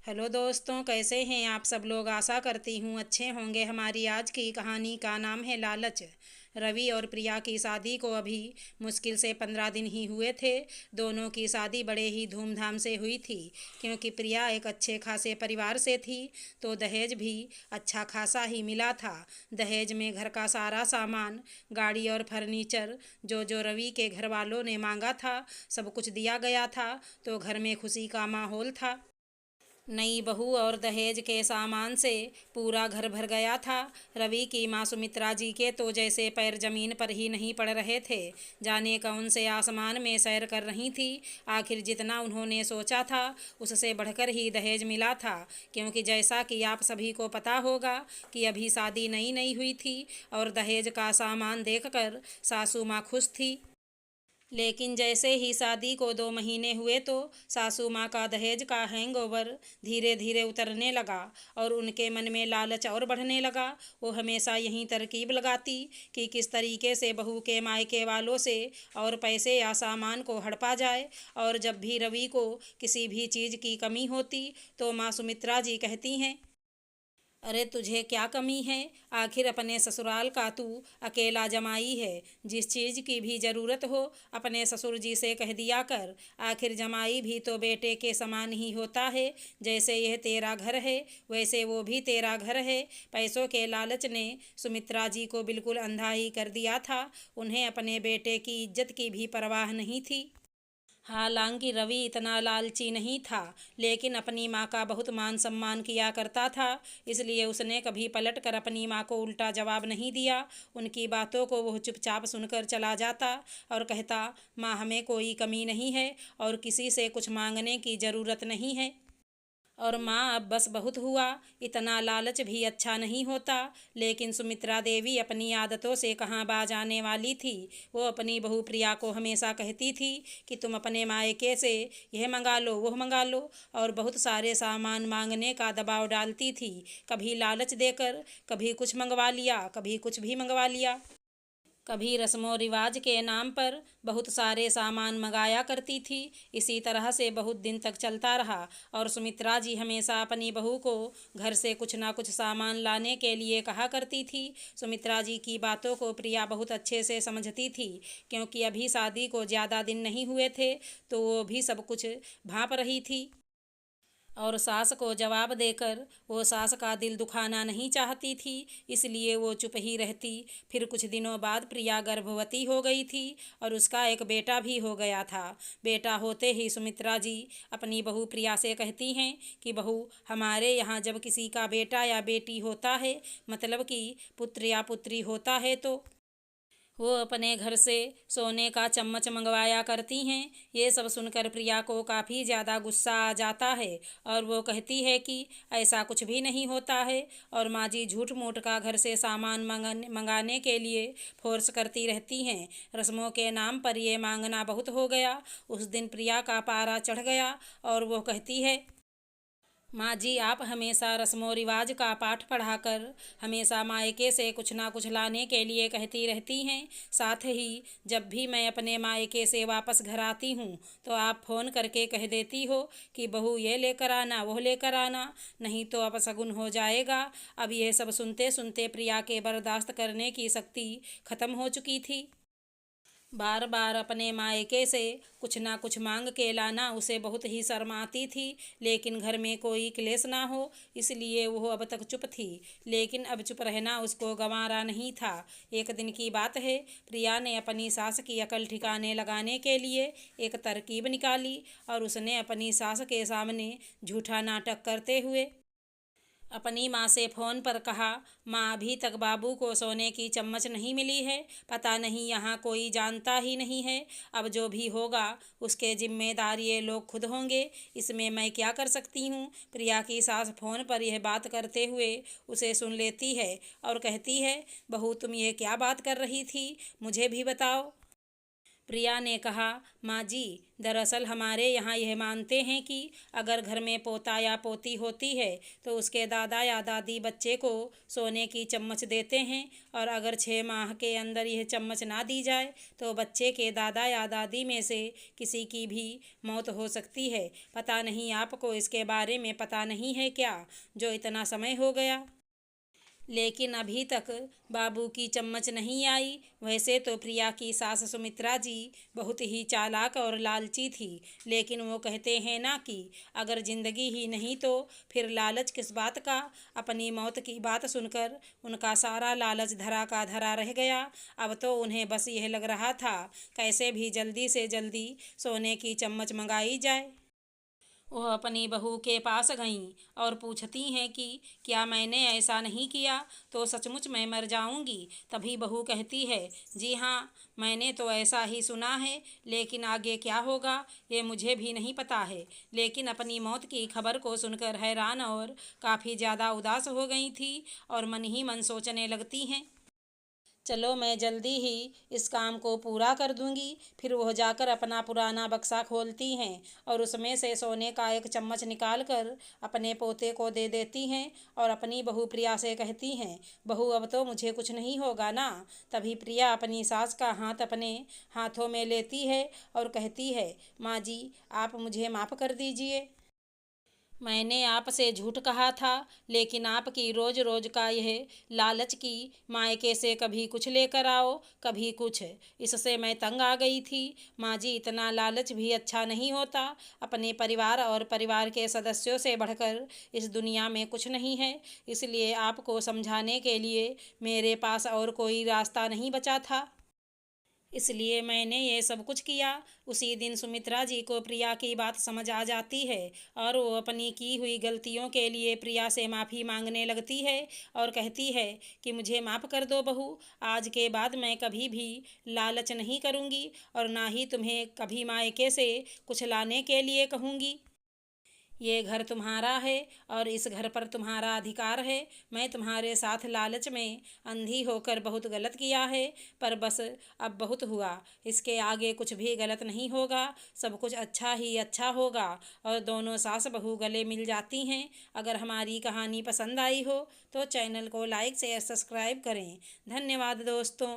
Hello दोस्तों, कैसे हैं आप सब लोग। आशा करती हूँ अच्छे होंगे। हमारी आज की कहानी का नाम है लालच। रवि और प्रिया की शादी को अभी मुश्किल से 15 दिन ही हुए थे। दोनों की शादी बड़े ही धूमधाम से हुई थी, क्योंकि प्रिया एक अच्छे खासे परिवार से थी, तो दहेज भी अच्छा खासा ही मिला था। दहेज में घर का सारा सामान, गाड़ी और फर्नीचर जो जो रवि के घर वालों ने मांगा था, सब कुछ दिया गया था। तो घर में खुशी का माहौल था। नई बहू और दहेज के सामान से पूरा घर भर गया था। रवि की माँ सुमित्रा जी के तो जैसे पैर जमीन पर ही नहीं पड़ रहे थे, जाने कौन से आसमान में सैर कर रही थी। आखिर जितना उन्होंने सोचा था उससे बढ़कर ही दहेज मिला था, क्योंकि जैसा कि आप सभी को पता होगा कि अभी शादी नई नई हुई थी और दहेज का सामान देखकर सासू माँ खुश थी। लेकिन जैसे ही शादी को 2 महीने हुए तो सासू माँ का दहेज का हैंगओवर धीरे धीरे उतरने लगा और उनके मन में लालच और बढ़ने लगा। वो हमेशा यही तरकीब लगाती कि किस तरीके से बहू के मायके वालों से और पैसे या सामान को हड़पा जाए। और जब भी रवि को किसी भी चीज़ की कमी होती तो माँ सुमित्रा जी कहती हैं, अरे तुझे क्या कमी है। आखिर अपने ससुराल का तू अकेला जमाई है। जिस चीज़ की भी ज़रूरत हो अपने ससुर जी से कह दिया कर। आखिर जमाई भी तो बेटे के समान ही होता है। जैसे यह तेरा घर है वैसे वो भी तेरा घर है। पैसों के लालच ने सुमित्रा जी को बिल्कुल अंधा ही कर दिया था। उन्हें अपने बेटे की इज्जत की भी परवाह नहीं थी। हालांकि रवि इतना लालची नहीं था, लेकिन अपनी माँ का बहुत मान सम्मान किया करता था, इसलिए उसने कभी पलट कर अपनी माँ को उल्टा जवाब नहीं दिया। उनकी बातों को वह चुपचाप सुनकर चला जाता और कहता, माँ हमें कोई कमी नहीं है और किसी से कुछ मांगने की ज़रूरत नहीं है। और माँ अब बस बहुत हुआ, इतना लालच भी अच्छा नहीं होता। लेकिन सुमित्रा देवी अपनी आदतों से कहाँ बाज आने वाली थी। वो अपनी बहू प्रिया को हमेशा कहती थी कि तुम अपने मायके से यह मंगा लो वह मंगा लो, और बहुत सारे सामान मांगने का दबाव डालती थी। कभी लालच देकर, कभी कुछ मंगवा लिया, कभी कुछ भी मंगवा लिया। कभी रस्मों रिवाज के नाम पर बहुत सारे सामान मंगाया करती थी। इसी तरह से बहुत दिन तक चलता रहा और सुमित्रा जी हमेशा अपनी बहू को घर से कुछ ना कुछ सामान लाने के लिए कहा करती थी। सुमित्रा जी की बातों को प्रिया बहुत अच्छे से समझती थी, क्योंकि अभी शादी को ज़्यादा दिन नहीं हुए थे, तो वो भी सब कुछ भांप रही थी। और सास को जवाब देकर वो सास का दिल दुखाना नहीं चाहती थी, इसलिए वो चुप ही रहती। फिर कुछ दिनों बाद प्रिया गर्भवती हो गई थी और उसका एक बेटा भी हो गया था। बेटा होते ही सुमित्रा जी अपनी बहू प्रिया से कहती हैं कि बहू, हमारे यहाँ जब किसी का बेटा या बेटी होता है, मतलब कि पुत्र या पुत्री होता है, तो वो अपने घर से सोने का चम्मच मंगवाया करती हैं। ये सब सुनकर प्रिया को काफ़ी ज़्यादा गुस्सा आ जाता है और वो कहती है कि ऐसा कुछ भी नहीं होता है, और माँ जी झूठ मूठ का घर से सामान मंगाने के लिए फोर्स करती रहती हैं। रस्मों के नाम पर ये मांगना बहुत हो गया। उस दिन प्रिया का पारा चढ़ गया और वो कहती है, माँ जी आप हमेशा रस्मों रिवाज का पाठ पढ़ाकर हमेशा मायके से कुछ ना कुछ लाने के लिए कहती रहती हैं। साथ ही जब भी मैं अपने मायके से वापस घर आती हूँ तो आप फ़ोन करके कह देती हो कि बहू ये लेकर आना वो लेकर आना, नहीं तो अपशगुन हो जाएगा। अब ये सब सुनते सुनते प्रिया के बर्दाश्त करने की शक्ति ख़त्म हो चुकी थी। बार बार अपने मायके से कुछ ना कुछ मांग के लाना उसे बहुत ही शर्म आती थी, लेकिन घर में कोई क्लेश ना हो इसलिए वो अब तक चुप थी। लेकिन अब चुप रहना उसको गंवारा नहीं था। एक दिन की बात है, प्रिया ने अपनी सास की अकल ठिकाने लगाने के लिए एक तरकीब निकाली और उसने अपनी सास के सामने झूठा नाटक करते हुए अपनी माँ से फ़ोन पर कहा, माँ अभी तक बाबू को सोने की चम्मच नहीं मिली है। पता नहीं यहाँ कोई जानता ही नहीं है। अब जो भी होगा उसके जिम्मेदार ये लोग खुद होंगे, इसमें मैं क्या कर सकती हूँ। प्रिया की सास फ़ोन पर यह बात करते हुए उसे सुन लेती है और कहती है, बहू तुम ये क्या बात कर रही थी, मुझे भी बताओ। प्रिया ने कहा, माँ जी, दरअसल हमारे यहाँ यह मानते हैं कि अगर घर में पोता या पोती होती है तो उसके दादा या दादी बच्चे को सोने की चम्मच देते हैं, और अगर 6 माह के अंदर यह चम्मच ना दी जाए तो बच्चे के दादा या दादी में से किसी की भी मौत हो सकती है। पता नहीं आपको इसके बारे में पता नहीं है क्या, जो इतना समय हो गया लेकिन अभी तक बाबू की चम्मच नहीं आई। वैसे तो प्रिया की सास सुमित्रा जी बहुत ही चालाक और लालची थी, लेकिन वो कहते हैं ना कि अगर जिंदगी ही नहीं तो फिर लालच किस बात का। अपनी मौत की बात सुनकर उनका सारा लालच धरा का धरा रह गया। अब तो उन्हें बस यह लग रहा था कैसे भी जल्दी से जल्दी सोने की चम्मच मंगाई जाए। वह अपनी बहू के पास गईं और पूछती हैं कि क्या मैंने ऐसा नहीं किया तो सचमुच मैं मर जाऊंगी। तभी बहू कहती है, जी हाँ, मैंने तो ऐसा ही सुना है, लेकिन आगे क्या होगा ये मुझे भी नहीं पता है। लेकिन अपनी मौत की खबर को सुनकर हैरान और काफ़ी ज़्यादा उदास हो गई थी और मन ही मन सोचने लगती हैं, चलो मैं जल्दी ही इस काम को पूरा कर दूंगी। फिर वह जाकर अपना पुराना बक्सा खोलती हैं और उसमें से सोने का एक चम्मच निकाल कर अपने पोते को दे देती हैं और अपनी बहू प्रिया से कहती हैं, बहू अब तो मुझे कुछ नहीं होगा ना। तभी प्रिया अपनी सास का हाथ अपने हाथों में लेती है और कहती है, माँ जी, आप मुझे माफ़ कर दीजिए। मैंने आपसे झूठ कहा था, लेकिन आपकी रोज रोज का यह लालच कि मायके से कभी कुछ लेकर आओ कभी कुछ, इससे मैं तंग आ गई थी। माँ जी, इतना लालच भी अच्छा नहीं होता। अपने परिवार और परिवार के सदस्यों से बढ़कर इस दुनिया में कुछ नहीं है। इसलिए आपको समझाने के लिए मेरे पास और कोई रास्ता नहीं बचा था, इसलिए मैंने ये सब कुछ किया। उसी दिन सुमित्रा जी को प्रिया की बात समझ आ जाती है और वो अपनी की हुई गलतियों के लिए प्रिया से माफ़ी मांगने लगती है और कहती है कि मुझे माफ़ कर दो बहू, आज के बाद मैं कभी भी लालच नहीं करूँगी और ना ही तुम्हें कभी मायके से कुछ लाने के लिए कहूँगी। ये घर तुम्हारा है और इस घर पर तुम्हारा अधिकार है। मैं तुम्हारे साथ लालच में अंधी होकर बहुत गलत किया है, पर बस अब बहुत हुआ। इसके आगे कुछ भी गलत नहीं होगा, सब कुछ अच्छा ही अच्छा होगा और दोनों सास बहू गले मिल जाती हैं। अगर हमारी कहानी पसंद आई हो तो चैनल को लाइक शेयर सब्सक्राइब करें। धन्यवाद दोस्तों।